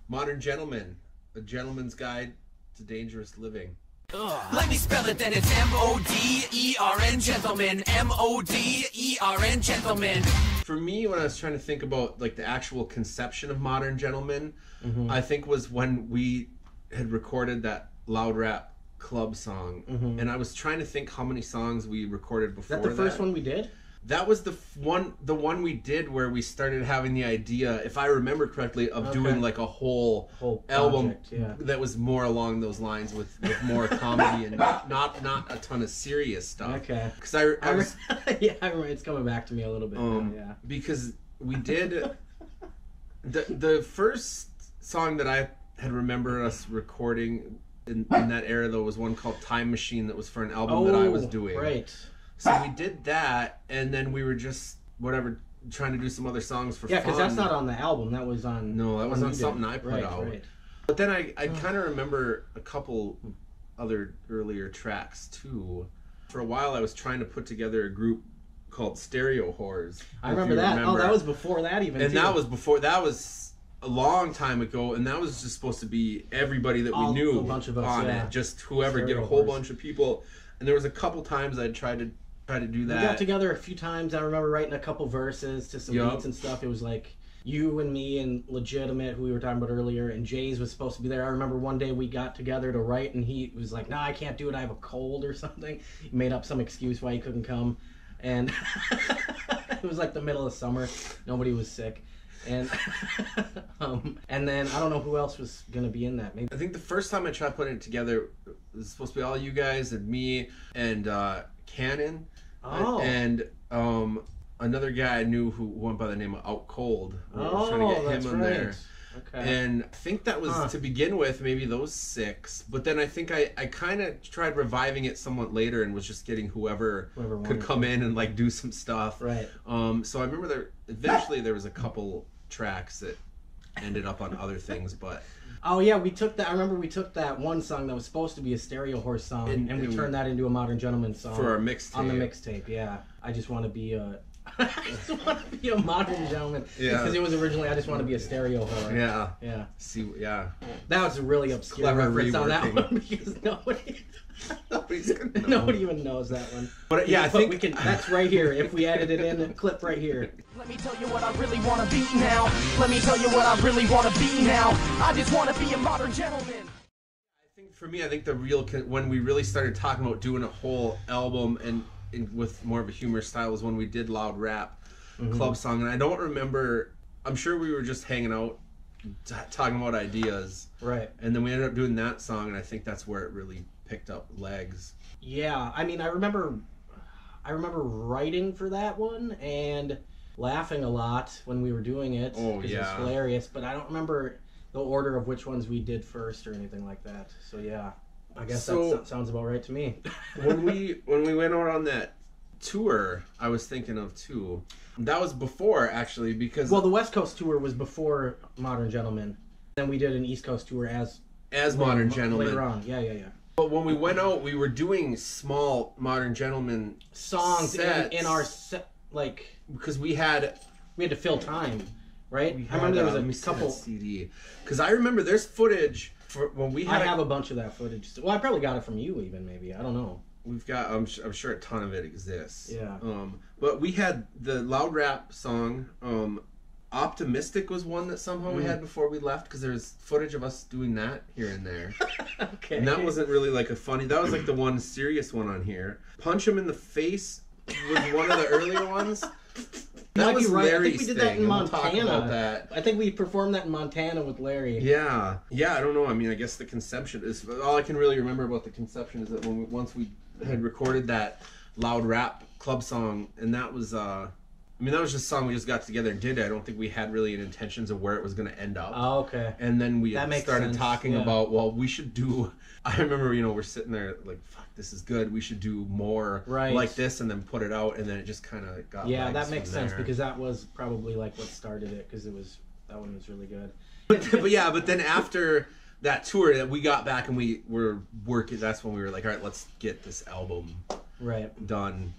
Modern Gentleman, A Gentleman's Guide to Dangerous Living. Let me spell it then, it's M-O-D-E-R-N, gentlemen. M-O-D-E-R-N, gentlemen. For me, when I was trying to think about like the actual conception of Modern Gentleman, I think was when we had recorded that Loud Rap Club song, and I was trying to think how many songs we recorded before that. Is that the first one we did? That was the one we did where we started having the idea, if I remember correctly, of doing like a whole album that was more along those lines with more comedy and not a ton of serious stuff. Okay. Because I was, yeah, I remember. It's coming back to me a little bit now, yeah. Because we did the first song that I had remembered us recording in that era though was one called Time Machine that was for an album that I was doing. Right. So we did that, and then we were just, trying to do some other songs for fun. Yeah, because that's not on the album. That was on... No, that was on something I put out. Right. But then I kind of remember a couple other earlier tracks, too. For a while, I was trying to put together a group called Stereo Whores. I remember that. Oh, that was before that even, and too. That was a long time ago, and that was just supposed to be everybody that we knew a bunch of us, on it. Just whoever, get a whole bunch of people. And there was a couple times I tried to do that. We got together a few times. I remember writing a couple verses to some beats and stuff. It was like you and me and Legitimate, who we were talking about earlier, and Jay's was supposed to be there. I remember one day we got together to write, and he was like, "No, I can't do it. I have a cold or something." He made up some excuse why he couldn't come, and it was like the middle of summer. Nobody was sick. And and then I don't know who else was gonna be in that. Maybe I think the first time I tried putting it together, it was supposed to be all you guys and me and Cannon. Oh. And another guy I knew who went by the name of Out Cold. We were trying to get him in there. Okay. And I think that was to begin with maybe those 6. But then I think I kind of tried reviving it somewhat later and was just getting whoever could come in and like do some stuff. Right. So I remember eventually there was a couple tracks that ended up on other things, but. Oh yeah, we took that. I remember we took that one song that was supposed to be a Stereo Horse song, and we turned that into a Modern Gentleman song for our mixtape. On the mixtape, yeah. I just want to be a, a Modern Gentleman. Yeah. Because it was originally I just want to be a stereo whore. Yeah. Yeah. See, yeah. That was a really obscure Clever reference on that reworking. one because Nobody's gonna know. nobody even knows that one. But yeah, I think we can. That's right here. If we added it in, a clip right here. Let me tell you what I really want to be now. Let me tell you what I really want to be now. I just want to be a modern gentleman. I think for me, the real when we really started talking about doing a whole album and with more of a humor style was when we did Loud Rap Club song, and I don't remember. I'm sure we were just hanging out, talking about ideas, right? And then we ended up doing that song, and I think that's where it really picked up legs. Yeah, I mean, I remember writing for that one and laughing a lot when we were doing it. Oh, because it was hilarious, but I don't remember the order of which ones we did first or anything like that. So yeah, I guess that sounds about right to me. when we went out on that tour, I was thinking of too. That was before actually because the West Coast tour was before Modern Gentleman. Then we did an East Coast tour as Modern Gentleman later on. Yeah. But when we went out, we were doing small Modern Gentleman songs in our set, like because we had to fill time, right? I remember there was a couple CD because I remember there's footage for when we had. I have a bunch of that footage. Well, I probably got it from you, even maybe. I don't know. We've got. I'm sure a ton of it exists. Yeah. But we had the Loud Rap song. Optimistic was one that somehow we had before we left because there's footage of us doing that here and there. Okay. And that wasn't really like a funny. That was like the one serious one on here. Punch Him in the Face was one of the earlier ones. That was right. Larry's I think we did that in Montana. We'll talk about that. I think we performed that in Montana with Larry. Yeah. I don't know. I mean, I guess the conception is all I can really remember about the conception is that once we had recorded that Loud Rap Club song, and that was that was just a song we just got together and did. I don't think we had really any intentions of where it was going to end up. Oh, okay. And then we started talking about, well, we should do. I remember, we're sitting there like, fuck, this is good. We should do more like this, and then put it out, and then it just kind of got. Yeah, that makes sense because that was probably like what started it because that one was really good. But then after that tour, that we got back and we were working. That's when we were like, all right, let's get this album right done.